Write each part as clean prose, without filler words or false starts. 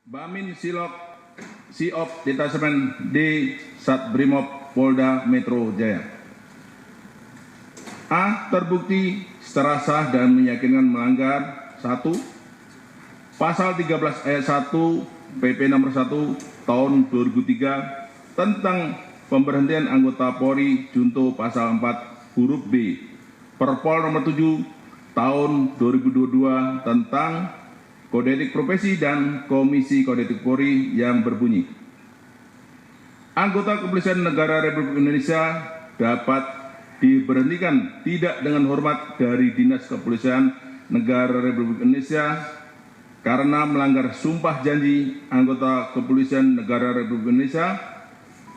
Bamin Silok Siop Detasemen D Satbrimob Polda Metro Jaya. A. Terbukti secara sah dan meyakinkan melanggar 1. Pasal 13 ayat 1 PP nomor 1 tahun 2003 tentang pemberhentian anggota Polri junto pasal 4 huruf B Perpol nomor 7 tahun 2022 tentang Kode Etik Profesi dan Komisi Kode Etik Polri yang berbunyi: anggota Kepolisian Negara Republik Indonesia dapat diberhentikan tidak dengan hormat dari Dinas Kepolisian Negara Republik Indonesia karena melanggar sumpah janji anggota Kepolisian Negara Republik Indonesia,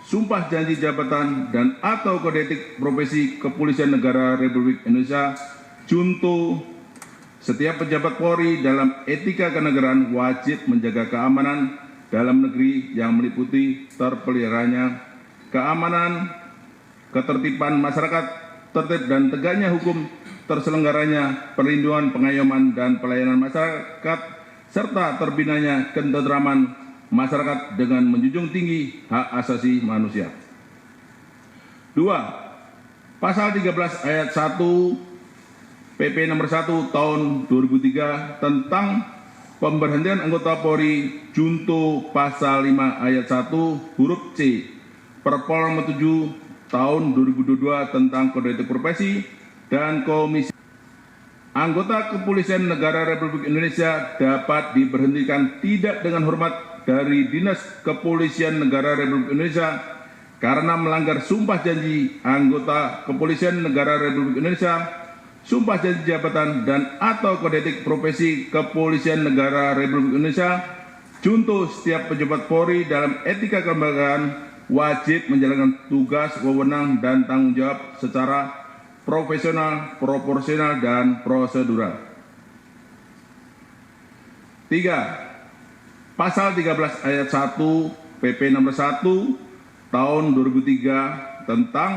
sumpah janji jabatan dan atau kode etik profesi Kepolisian Negara Republik Indonesia. Junto, setiap pejabat Polri dalam etika kenegaraan wajib menjaga keamanan dalam negeri yang meliputi terpeliharanya keamanan, ketertiban masyarakat, tertib dan tegaknya hukum, terselenggaranya perlindungan, pengayoman dan pelayanan masyarakat, serta terbinanya ketentraman masyarakat dengan menjunjung tinggi hak asasi manusia. 2. Pasal 13 ayat 1 PP nomor 1 tahun 2003 tentang pemberhentian anggota Polri junto pasal 5 ayat 1 huruf C Perpol nomor 7 tahun 2022 tentang Kode Etik Profesi dan Komisi. Anggota Kepolisian Negara Republik Indonesia dapat diberhentikan tidak dengan hormat dari Dinas Kepolisian Negara Republik Indonesia karena melanggar sumpah janji anggota Kepolisian Negara Republik Indonesia, sumpah janji jabatan dan atau kode etik profesi Kepolisian Negara Republik Indonesia. Junto, setiap pejabat Polri dalam etika kelembagaan wajib menjalankan tugas, wewenang dan tanggung jawab secara profesional, proporsional dan prosedural. 3. Pasal 13 ayat 1 PP nomor 1 tahun 2003 tentang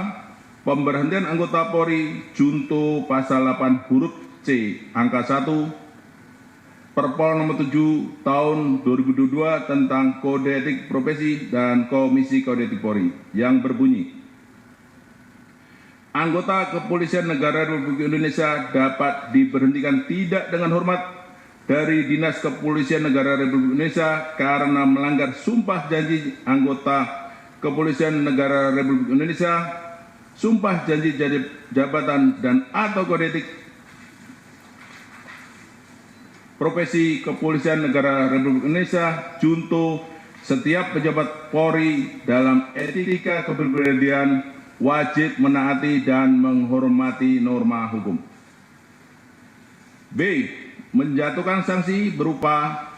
pemberhentian anggota Polri junto pasal 8 huruf C angka 1 Perpol nomor 7 tahun 2022 tentang Kode Etik Profesi dan Komisi Kode Etik Polri yang berbunyi: anggota Kepolisian Negara Republik Indonesia dapat diberhentikan tidak dengan hormat dari Dinas Kepolisian Negara Republik Indonesia karena melanggar sumpah janji anggota Kepolisian Negara Republik Indonesia, sumpah janji jabatan dan atau kode etik profesi Kepolisian Negara Republik Indonesia. Junto, setiap pejabat Polri dalam etika kepribadian wajib menaati dan menghormati norma hukum. B. Menjatuhkan sanksi berupa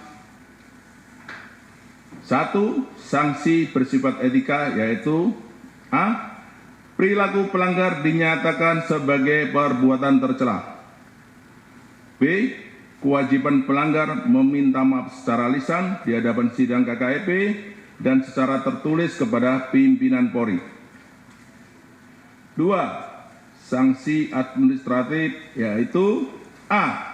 1. Sanksi bersifat etika, yaitu A. Perilaku pelanggar dinyatakan sebagai perbuatan tercela. B. Kewajiban pelanggar meminta maaf secara lisan di hadapan sidang KKEP dan secara tertulis kepada pimpinan Polri. 2. Sanksi administratif, yaitu A.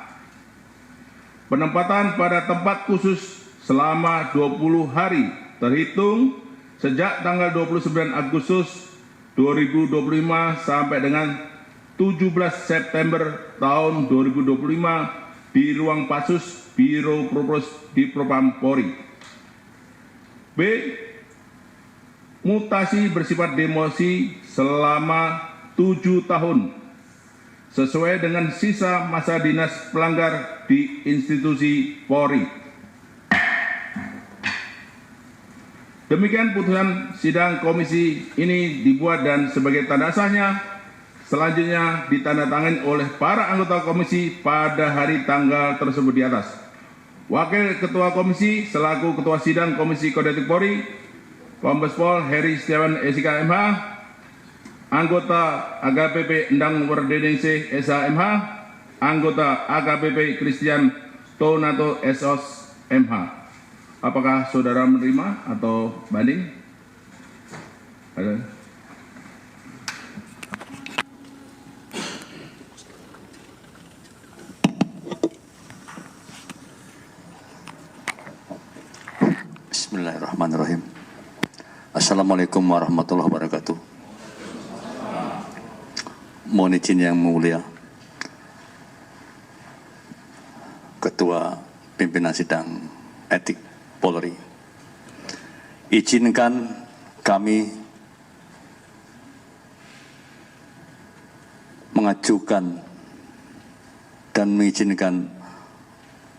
Penempatan pada tempat khusus selama 20 hari terhitung sejak tanggal 29 Agustus 2025 sampai dengan 17 September tahun 2025 di ruang Pasus Biro Propos di Propam Polri. B. Mutasi bersifat demosi selama 7 tahun sesuai dengan sisa masa dinas pelanggar di institusi Polri. Demikian putusan sidang komisi ini dibuat dan sebagai tanda sahnya selanjutnya ditandatangani oleh para anggota komisi pada hari tanggal tersebut di atas. Wakil Ketua Komisi selaku Ketua Sidang Komisi Kode Etik Polri, Kombes Pol Heri Setiawan SIK MH, anggota AKBP Endang Werdeningsih SH MH, anggota AKBP Christian Tonato SOS MH. Apakah saudara menerima atau banding? Ada? Bismillahirrahmanirrahim. Assalamualaikum warahmatullahi wabarakatuh. Mohon izin yang mulia, Ketua Pimpinan Sidang Etik Polri, izinkan kami mengajukan dan mengizinkan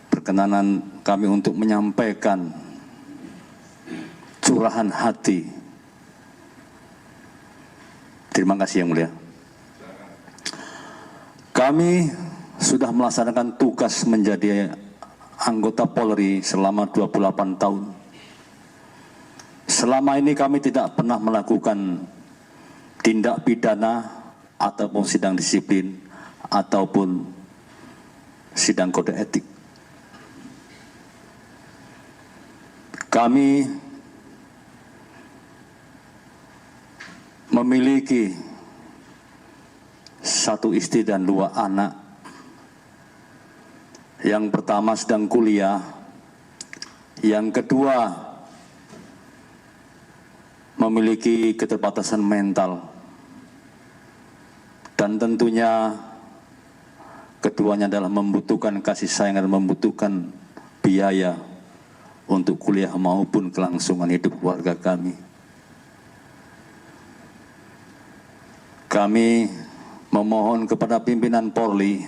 perkenanan kami untuk menyampaikan curahan hati. Terima kasih yang mulia. Kami sudah melaksanakan tugas menjadi anggota Polri selama 28 tahun. Selama ini kami tidak pernah melakukan tindak pidana ataupun sidang disiplin ataupun sidang kode etik. Kami memiliki satu istri dan 2 anak. Yang pertama sedang kuliah, yang kedua memiliki keterbatasan mental, dan tentunya keduanya adalah membutuhkan kasih sayang dan membutuhkan biaya untuk kuliah maupun kelangsungan hidup keluarga kami. Kami memohon kepada pimpinan Polri,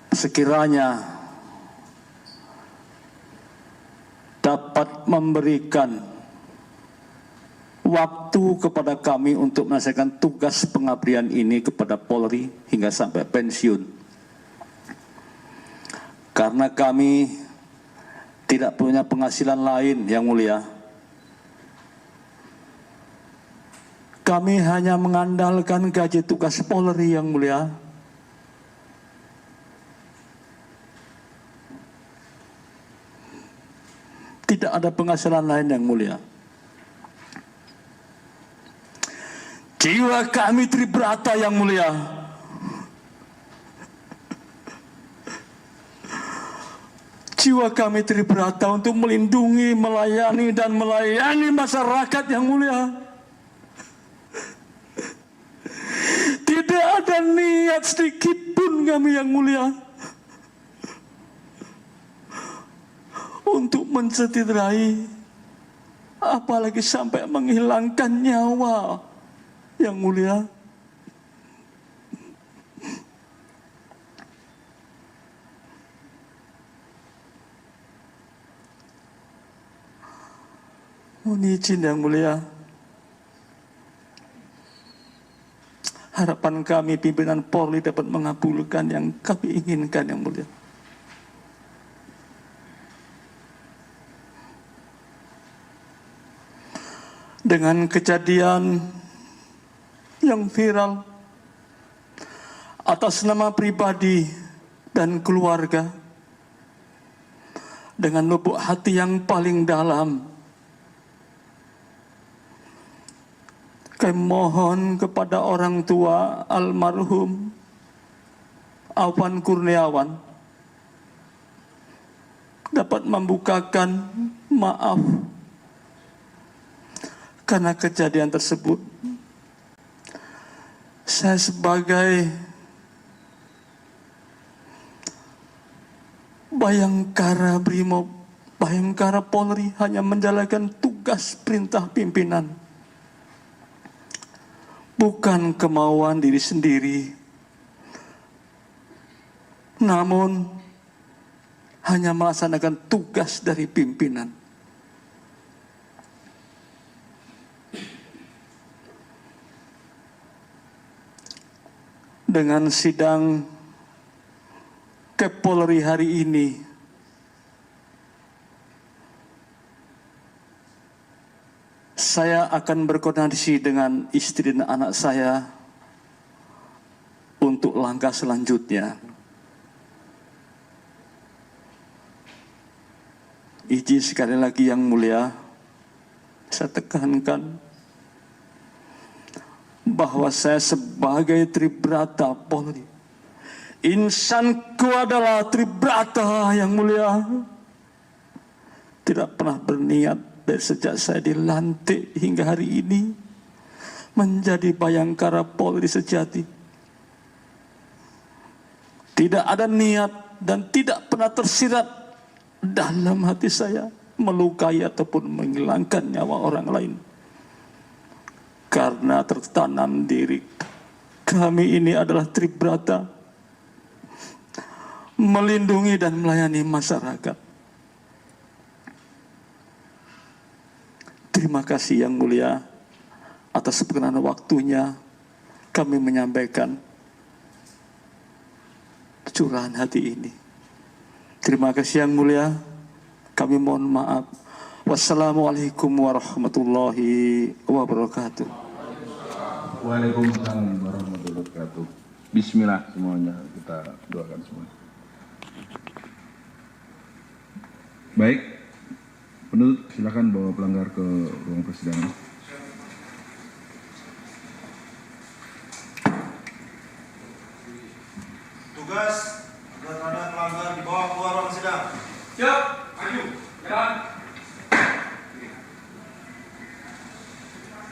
sekiranya dapat memberikan waktu kepada kami untuk menyelesaikan tugas pengabdian ini kepada Polri hingga sampai pensiun. Karena kami tidak punya penghasilan lain yang mulia. Kami hanya mengandalkan gaji tugas Polri yang mulia. Tidak ada penghasilan lain yang mulia. Jiwa kami tribrata yang mulia. Jiwa kami tribrata untuk melindungi, melayani, dan melayani masyarakat yang mulia. Tidak ada niat sedikit pun kami yang mulia untuk mencederai, apalagi sampai menghilangkan nyawa yang mulia. Mohon izin yang mulia, harapan kami pimpinan Polri dapat mengabulkan yang kami inginkan yang mulia. Dengan kejadian yang viral atas nama pribadi dan keluarga, dengan lubuk hati yang paling dalam, kami mohon kepada orang tua almarhum Afwan Kurniawan dapat membukakan maaf karena kejadian tersebut. Saya sebagai Bayangkara Brimob, Bayangkara Polri hanya menjalankan tugas perintah pimpinan, bukan kemauan diri sendiri, namun hanya melaksanakan tugas dari pimpinan. Dengan sidang Kepolri hari ini, saya akan berkoordinasi dengan istri dan anak saya untuk langkah selanjutnya. Izin sekali lagi yang mulia, saya tekankan bahwa saya sebagai Tribrata Polri, insanku adalah Tribrata yang mulia. tidak pernah berniat dari sejak saya dilantik hingga hari ini menjadi Bayangkara Polri sejati. Tidak ada niat dan tidak pernah tersirat dalam hati saya melukai ataupun menghilangkan nyawa orang lain. Karena tertanam diri kami ini adalah Tribrata, melindungi dan melayani masyarakat. Terima kasih Yang Mulia atas perkenan waktunya kami menyampaikan curahan hati ini. Terima kasih Yang Mulia, kami mohon maaf. Wassalamualaikum warahmatullahi wabarakatuh. Waalaikumsalam warahmatullahi wabarakatuh. Bismillah semuanya, kita doakan semua. Baik, penuntut silakan bawa pelanggar ke ruang persidangan. Tugas, agar ada pelanggar dibawa keluar ruang sidang. Siap, maju, jalan.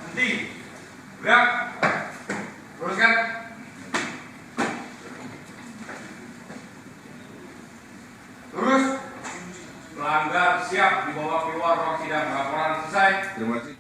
Henti, gerak, teruskan. Lurus, pelanggar siap dibawa keluar ruang sidang. Laporan selesai. Terima kasih.